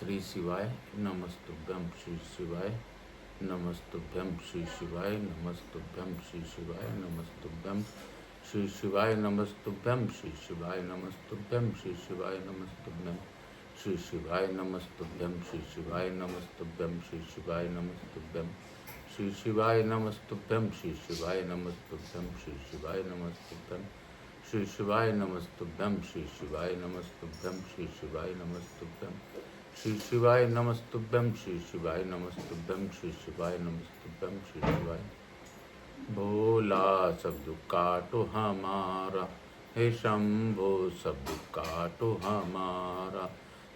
श्री शिवाय नमस्तुभ्यं श्री शिवाय नमस्तुभ्यं श्री शिवाय नमस्तुभ्यं श्री शिवाय नमस्तुभ्यं श्री शिवाय नमस्तुभ्यं श्री शिवाय नमस्तुभ्यं श्री शिवाय नमस्तुभ्यं श्री शिवाय नमस्तुभ्यं श्री शिवाय नमस्तुभ्यं श्री शिवाय नमस्तुभ्यं श्री शिवाय नमस्तुभ्यं श्री शिवाय नमस्तुभ्यं श्री शिवाय नमस्तुभ्यं श्री शिवाय नमस्तुभ्यं श्री शिवाय नमस्तुभ्यं श्री शिवाय नमस्तुभ्यं श्री शिवाय नमस्तुभ्यं श्री शिवाय नमस्तुभ्यं श्री शिवाय नमस्तुभ्यं श्री शिवाय। भोला सब दुख काटो हमारा, हे शंभो सब दुख काटो हमारा।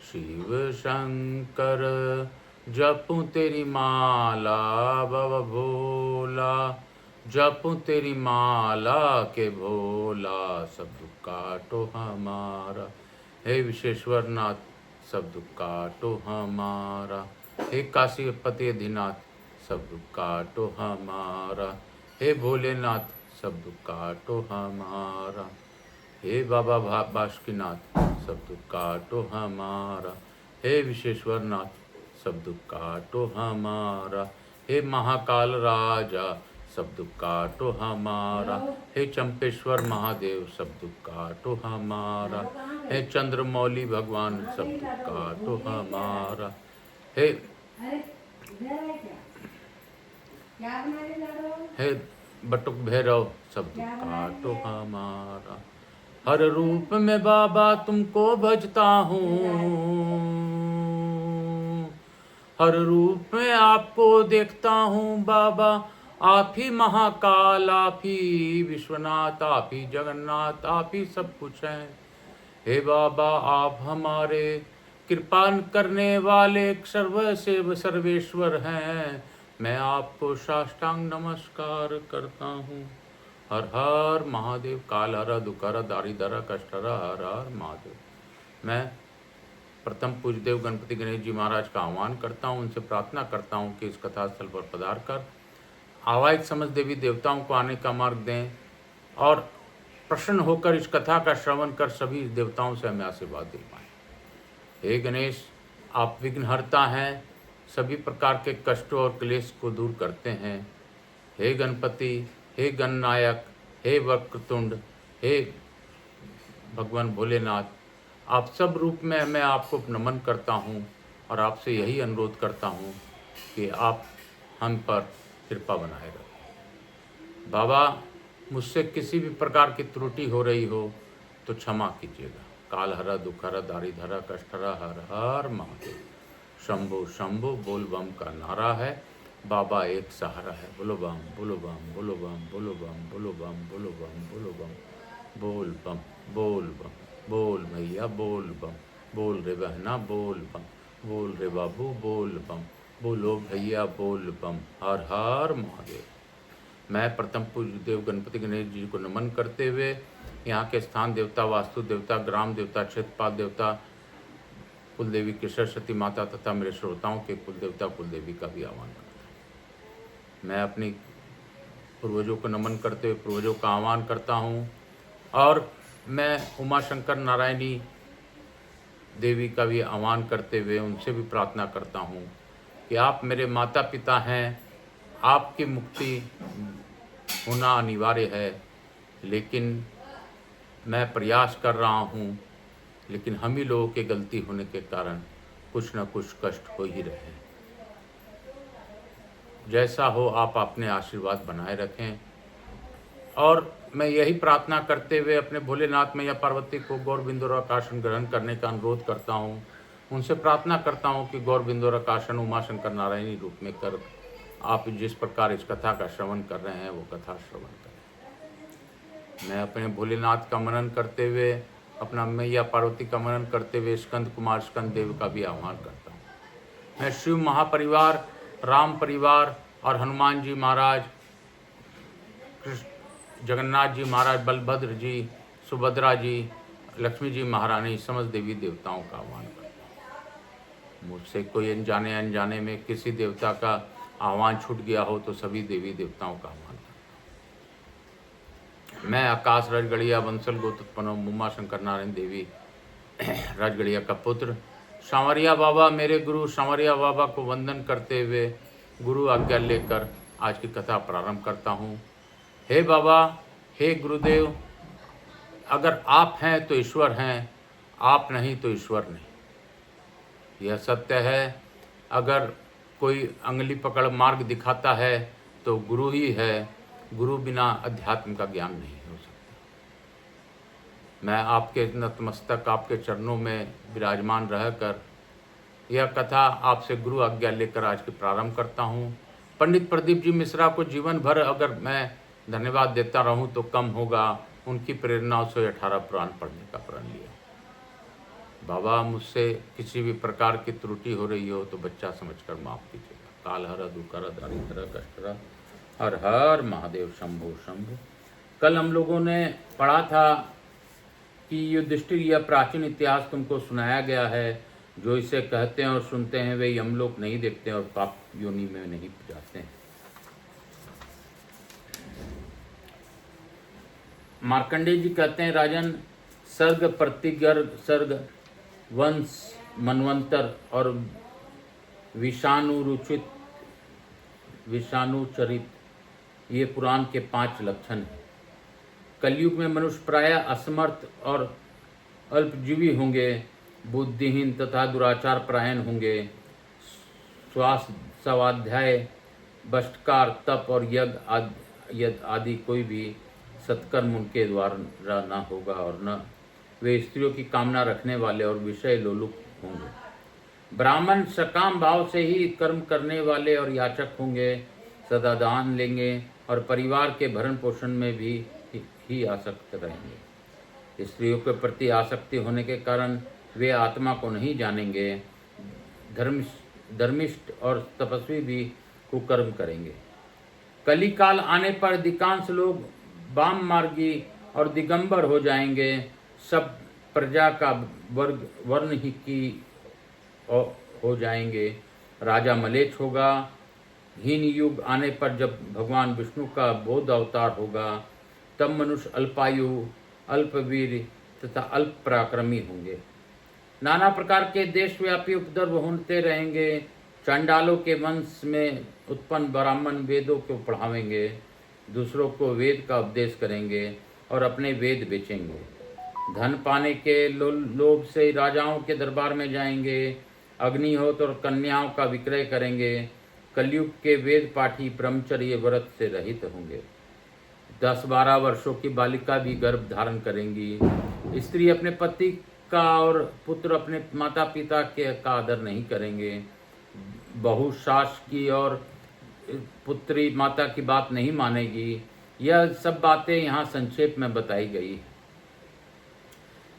शिव शंकर जपूं तेरी माला, बाबा भोला जपूं तेरी माला के भोला सब दुख काटो हमारा। हे विश्वेश्वर नाथ सब दुख काटो हमारा। हे काशीपति अधिनाथ सब दुख काटो हमारा। हे भोलेनाथ सब दुख काटो हमारा। हे बाबा बासुकीनाथ सब दुख काटो हमारा। हे विश्वेश्वर नाथ सब दुख काटो हमारा। हे महाकाल राजा सब दुख काटो हमारा। हे चंपेश्वर महादेव सब दुख काटो हमारा। हे चंद्रमौली भगवान सब दुख काटो हमारा। हे बटुक भैरव सब दुख काटो हमारा। हर रूप में बाबा तुमको भजता हूँ, हर रूप में आपको देखता हूँ बाबा। आप ही महाकाल, आप ही विश्वनाथ, आप ही जगन्नाथ, आप ही सब कुछ हैं। हे बाबा आप हमारे कृपा करने वाले सर्वेश्वर हैं। मैं आपको साष्टांग नमस्कार करता हूँ। हर हर महादेव। काल हर दुखहर दारिद्र कष्टहर हर हर महादेव। मैं प्रथम पूज्यदेव गणपति गणेश जी महाराज का आह्वान करता हूँ, उनसे प्रार्थना करता हूँ कि इस कथा स्थल पर पधार कर आवाहित समस्त देवी देवताओं को आने का मार्ग दें और प्रसन्न होकर इस कथा का श्रवण कर सभी देवताओं से हमें आशीर्वाद दिलवाएं। हे गणेश आप विघ्नहर्ता हैं, सभी प्रकार के कष्टों और क्लेश को दूर करते हैं। हे गणपति, हे गणनायक, हे वक्रतुंड, हे भगवान भोलेनाथ, आप सब रूप में मैं आपको नमन करता हूँ और आपसे यही अनुरोध करता हूँ कि आप हम पर कृपा बनाए रखें। बाबा मुझसे किसी भी प्रकार की त्रुटि हो रही हो तो क्षमा कीजिएगा। काल हरा दुखहरा दारिद्र कष्टहरा हर हर महादेव। शंभो शंभो बोल बम का नारा है, बाबा एक सहारा है। बोलो बम बोलो बम बोलो बम बोलो बम बोलो बम बोलो बम बोलो बम बोल बम बोल बम बोल भैया बोल बम बोल रे बहना बोल बम बोल रे बाबू बोल बम बोलो भैया बोल बम हर हर महादेव। मैं प्रथम पूज्य देव गणपति गणेश जी को नमन करते हुए यहाँ के स्थान देवता, वास्तु देवता, ग्राम देवता, क्षेत्रपाल देवता, कुल देवी केशर सती माता तथा मेरे श्रोताओं के कुल देवता कुल देवी का भी आह्वान करता हूँ। मैं अपनी पूर्वजों को नमन करते हुए पूर्वजों का आह्वान करता हूँ और मैं उमा शंकर नारायणी देवी का भी आह्वान करते हुए उनसे भी प्रार्थना करता हूँ कि आप मेरे माता पिता हैं, आपकी मुक्ति होना अनिवार्य है, लेकिन मैं प्रयास कर रहा हूँ, लेकिन हम ही लोगों के गलती होने के कारण कुछ न कुछ कष्ट हो ही रहे हैं। जैसा हो आप अपने आशीर्वाद बनाए रखें और मैं यही प्रार्थना करते हुए अपने भोलेनाथ मैया पार्वती को गौर बिंदुरा आसन ग्रहण करने का अनुरोध करता हूँ। उनसे प्रार्थना करता हूँ कि गौर बिंदुरा आसन उमा शंकर नारायणी रूप में कर आप जिस प्रकार इस कथा का श्रवण कर रहे हैं वो कथा श्रवण करें। मैं अपने भोलेनाथ का मनन करते हुए, अपना मैया पार्वती का मनन करते हुए स्कंद कुमार स्कंद देव का भी आह्वान करता हूँ। मैं शिव महापरिवार, राम परिवार और हनुमान जी महाराज, जगन्नाथ जी महाराज, बलभद्र जी, सुभद्रा जी, लक्ष्मी जी महारानी, समस्त देवी देवताओं का आह्वान करता हूँ। मुझसे कोई अनजाने में किसी देवता का आह्वान छूट गया हो तो सभी देवी देवताओं का आह्वान करता हूँ। मैं आकाश राजगढ़िया बंसल गोत्रोत्पन्न उमा शंकर नारायण देवी राजगढ़िया का पुत्र सांवरिया बाबा, मेरे गुरु सांवरिया बाबा को वंदन करते हुए गुरु आज्ञा लेकर आज की कथा प्रारंभ करता हूँ। हे बाबा, हे गुरुदेव, अगर आप हैं तो ईश्वर हैं, आप नहीं तो ईश्वर नहीं। यह सत्य है। अगर कोई अंगली पकड़ मार्ग दिखाता है तो गुरु ही है। गुरु बिना अध्यात्म का ज्ञान नहीं हो सकता। मैं आपके नतमस्तक, आपके चरणों में विराजमान रहकर यह कथा आपसे गुरु आज्ञा लेकर आज के प्रारंभ करता हूँ। पंडित प्रदीप जी मिश्रा को जीवन भर अगर मैं धन्यवाद देता रहूँ तो कम होगा। उनकी प्रेरणाओं से 18 पुराण पढ़ने का प्रण लिया। बाबा, मुझसे किसी भी प्रकार की त्रुटि हो रही हो तो बच्चा समझकर माफ कीजिएगा। काल हर दुकर दारिद्र कष्टरा हर हर महादेव शंभो शंभो। कल हम लोगों ने पढ़ा था कि युधिष्ठिर, यह प्राचीन इतिहास तुमको सुनाया गया है। जो इसे कहते हैं और सुनते हैं वे यमलोक नहीं देखते और पाप योनि में नहीं जाते हैं। मार्कंडेय जी कहते हैं, राजन, सर्ग, प्रतिगर्ग, सर्ग, वंश, मनवंतर और विषाणुचरित ये पुराण के 5 लक्षण हैं। कलयुग में मनुष्य प्रायः असमर्थ और अल्पजीवी होंगे, बुद्धिहीन तथा दुराचार परायण होंगे। स्वाध्याय, बष्टकार, तप और यज्ञ आदि कोई भी सत्कर्म उनके द्वारा न होगा और न वे स्त्रियों की कामना रखने वाले और विषय लोलुप होंगे। ब्राह्मण सकाम भाव से ही कर्म करने वाले और याचक होंगे, सदा दान लेंगे और परिवार के भरण पोषण में भी ही आसक्त रहेंगे। स्त्रियों के प्रति आसक्ति होने के कारण वे आत्मा को नहीं जानेंगे। धर्मिष्ठ और तपस्वी भी कुकर्म करेंगे। कली काल आने पर अधिकांश लोग वाम मार्गी और दिगंबर हो जाएंगे। सब प्रजा का वर्ण ही की हो जाएंगे। राजा मलेच्छ होगा। हीन युग आने पर जब भगवान विष्णु का बोध अवतार होगा तब मनुष्य अल्पायु, अल्पवीर तथा अल्प पराक्रमी होंगे। नाना प्रकार के देशव्यापी उपद्रव होते रहेंगे। चंडालों के वंश में उत्पन्न ब्राह्मण वेदों को पढ़ावेंगे, दूसरों को वेद का उपदेश करेंगे और अपने वेद बेचेंगे। धन पाने के लोभ से राजाओं के दरबार में जाएंगे, अग्निहोत्र और कन्याओं का विक्रय करेंगे। कलयुग के वेद पाठी ब्रह्मचर्य व्रत से रहित होंगे। 10-12 वर्षों की बालिका भी गर्भ धारण करेंगी। स्त्री अपने पति का और पुत्र अपने माता पिता के का आदर नहीं करेंगे। बहू सास की और पुत्री माता की बात नहीं मानेगी। यह सब बातें यहाँ संक्षेप में बताई गई।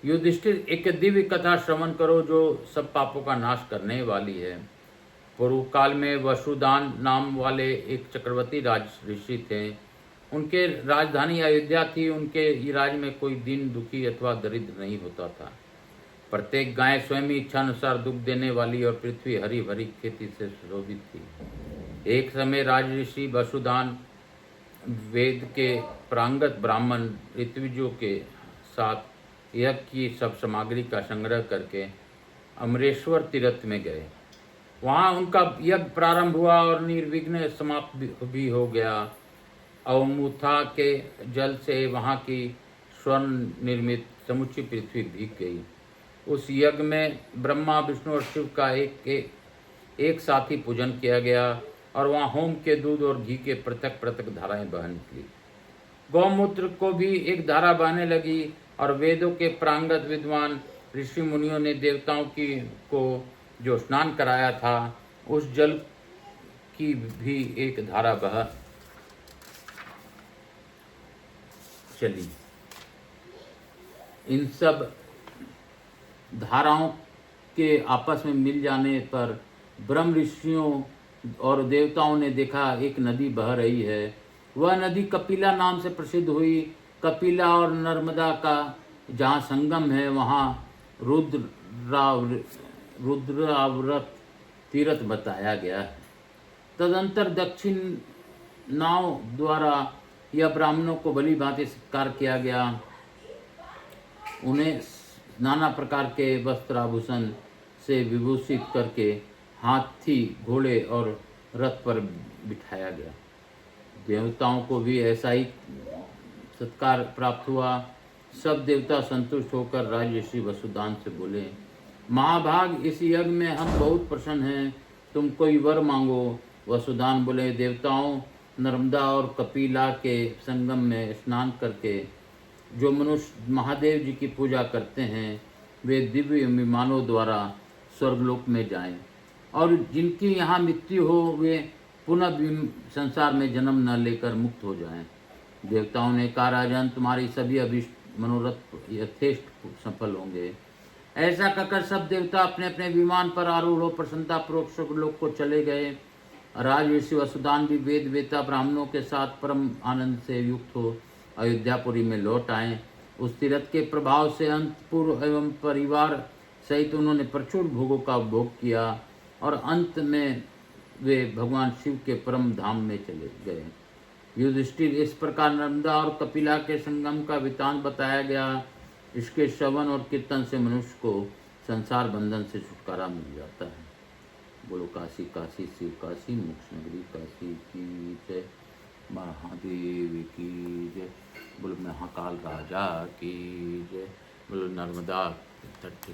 युधिष्ठिर, एक दिव्य कथा श्रवण करो जो सब पापों का नाश करने वाली है। पूर्व काल में वसुदान नाम वाले एक चक्रवर्ती राज ऋषि थे। उनके राजधानी अयोध्या थी। उनके राज में कोई दीन दुखी अथवा दरिद्र नहीं होता था। प्रत्येक गाय स्वयं इच्छा अनुसार दुख देने वाली और पृथ्वी हरी भरी खेती से सुशोभित थी। एक समय राज ऋषि वसुदान वेद के प्रांगत ब्राह्मण ऋत्विजों के साथ यज्ञ की सब सामग्री का संग्रह करके अमरेश्वर तीर्थ में गए। वहाँ उनका यज्ञ प्रारंभ हुआ और निर्विघ्न समाप्त भी हो गया। अवमुथा के जल से वहाँ की स्वर्ण निर्मित समुची पृथ्वी भीग गई। उस यज्ञ में ब्रह्मा, विष्णु और शिव का एक साथ ही पूजन किया गया और वहाँ होम के दूध और घी के पृथक पृथक धाराएं बह निकली। गौमूत्र को भी एक धारा बहने लगी और वेदों के प्रांगत विद्वान ऋषि मुनियों ने देवताओं को जो स्नान कराया था उस जल की भी एक धारा बह चली। इन सब धाराओं के आपस में मिल जाने पर ब्रह्म ऋषियों और देवताओं ने देखा एक नदी बह रही है। वह नदी कपिला नाम से प्रसिद्ध हुई। कपिला और नर्मदा का जहाँ संगम है वहाँ रुद्राव्रत तीर्थ बताया गया है। तदंतर दक्षिण नाव द्वारा यह ब्राह्मणों को भली भांति सत्कार किया गया। उन्हें नाना प्रकार के वस्त्र आभूषण से विभूषित करके हाथी, घोड़े और रथ पर बिठाया गया। देवताओं को भी ऐसा ही सत्कार प्राप्त हुआ। सब देवता संतुष्ट होकर राजर्षि वसुदान से बोले, महाभाग, इस यज्ञ में हम बहुत प्रसन्न हैं, तुम कोई वर मांगो। वसुदान बोले, देवताओं, नर्मदा और कपिला के संगम में स्नान करके जो मनुष्य महादेव जी की पूजा करते हैं वे दिव्य विमानों द्वारा स्वर्गलोक में जाएं, और जिनकी यहाँ मृत्यु हो वे पुनः संसार में जन्म न लेकर मुक्त हो जाएं। देवताओं ने कहा, राजन, तुम्हारी सभी अभिष्ट मनोरथ यथेष्ट सफल होंगे। ऐसा कहकर सब देवता अपने अपने विमान पर आरूढ़ हो प्रसन्नतापूर्वक स्वर्गलोक को चले गए। राजऋषि वसुदान भी वेद वेता ब्राह्मणों के साथ परम आनंद से युक्त हो अयोध्यापुरी में लौट आए। उस तीर्थ के प्रभाव से अंतपुर एवं परिवार सहित उन्होंने प्रचुर भोगों का भोग किया और अंत में वे भगवान शिव के परम धाम में चले गए। युधिष्ठिर, इस प्रकार नर्मदा और कपिला के संगम का वृत्तांत बताया गया। इसके श्रवण और कीर्तन से मनुष्य को संसार बंधन से छुटकारा मिल जाता है। बोलो काशी काशी शिव काशी, मोक्ष नगरी काशी की जय, महादेव की जय, बोलो महाकाल राजा की जय, बोलो नर्मदा तट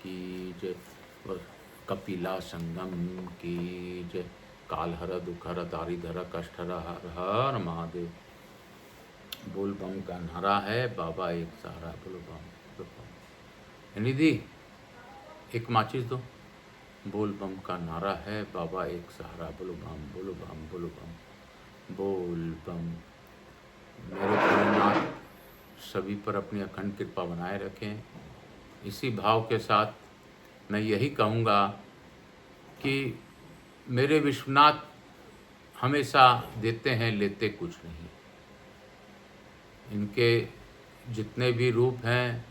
की जय, और कपिला संगम की जय। काल हर दुख हर दारिधर कष्ट हर हर हर महादेव। बोल बम का नारा है, बाबा एक सहारा। बोलो बम, बोलो बम। निधि, एक माचिस दो। बोल बम का नारा है, बाबा एक सहारा। बोलो बम, बोलो बम, बोलो बम, बोल बम। मेरे भोलेनाथ सभी पर अपनी अखंड कृपा बनाए रखें। इसी भाव के साथ मैं यही कहूँगा कि मेरे विश्वनाथ हमेशा देते हैं, लेते कुछ नहीं। इनके जितने भी रूप हैं,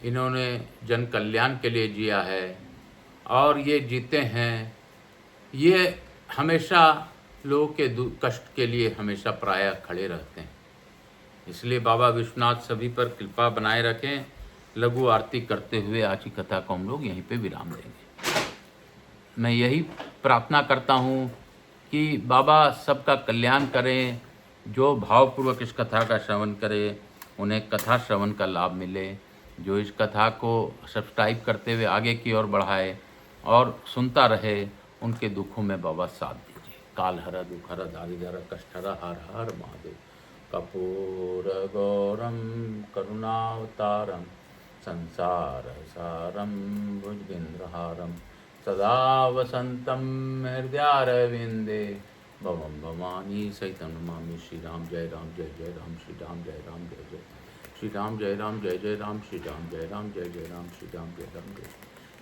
इन्होंने जन कल्याण के लिए जिया है और ये जीते हैं। ये हमेशा लोगों के कष्ट के लिए हमेशा प्रायः खड़े रहते हैं। इसलिए बाबा विश्वनाथ सभी पर कृपा बनाए रखें। लघु आरती करते हुए आज की कथा को हम लोग यहीं पे विराम देंगे। मैं यही प्रार्थना करता हूँ कि बाबा सबका कल्याण करें। जो भावपूर्वक इस कथा का श्रवण करे उन्हें कथा श्रवण का लाभ मिले। जो इस कथा को सब्सक्राइब करते हुए आगे की ओर बढ़ाए और सुनता रहे, उनके दुखों में बाबा साथ दीजिए। काल हर दुख हर दारिधर कष्ट हर हर हर महादेव। कपूर गौरम करुणावतारम संसार सारम भुजगेन्द्रहारम सदा वसंतम हृदयारविंदे भवम भवानी सहितं नमामि। श्री राम जय राम जय जय राम, श्री राम जय राम जय जय श्री राम, जय राम जय जय राम, श्री राम जय राम जय जय राम, श्री राम जय राम जय।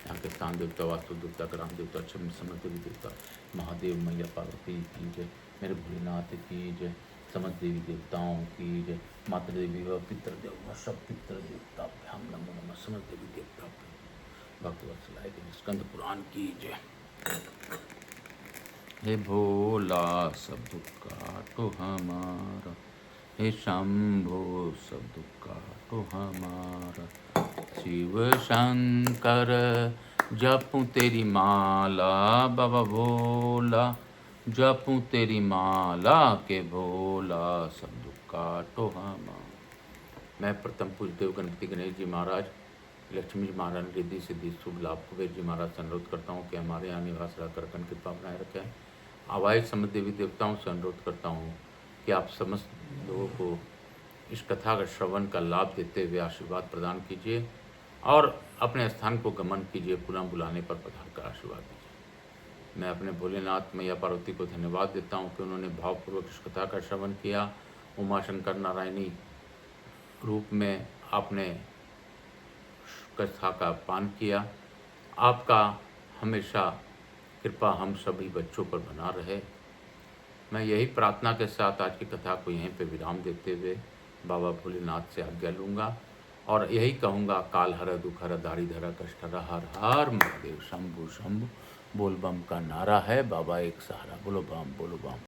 यहाँ के स्थान देवता, वास्तु देवता, ग्राम देवता, क्षम समस्त देवी देवता, महादेव मैया पार्वती की जय, मेरे भोलेनाथ की जय, समस्त देवी देवताओं की जय, मातृ देवी व पितृदेव सब पितृ देवता भ्याम नमो नमः, समस्त देवी देवता भक्तवत्सलाय देवी स्कंद पुराण की जय। हे भोला सब दुख काटो हमारा, हे शंभो सब दुख काटो हमारा। शिव शंकर जपूं तेरी माला, बाबा भोला जपूं तेरी माला के भोला सब दुख काटो हमारा। मैं प्रथम पूज्य देव गणपति गणेश जी महाराज, लक्ष्मी जी महाराज, रिद्धि सिद्धि शुभ लाभ कुबेर जी महाराज से अनुरोध करता हूँ कि हमारे यहाँ निवास रहकर अखंड कृपा बनाए रखें। आवाज समस्त देवी देवताओं से अनुरोध करता हूँ कि आप समस्त लोगों को इस कथा का श्रवण का लाभ देते हुए आशीर्वाद प्रदान कीजिए और अपने स्थान को गमन कीजिए। पुनः बुलाने पर पधार कर आशीर्वाद दीजिए। मैं अपने भोलेनाथ मैया पार्वती को धन्यवाद देता हूँ कि उन्होंने भावपूर्वक इस कथा का श्रवण किया। उमाशंकर नारायणी रूप में आपने कथा का पान किया। आपका हमेशा कृपा हम सभी बच्चों पर बना रहे। मैं यही प्रार्थना के साथ आज की कथा को यहीं पे विराम देते हुए बाबा भोलेनाथ से आज्ञा लूँगा और यही कहूँगा, काल हर दुख हर दारिधर कष्ट हर हर हर महादेव। शंभु शंभु बोल बम का नारा है, बाबा एक सहारा। बोलो बम, बोलो बम।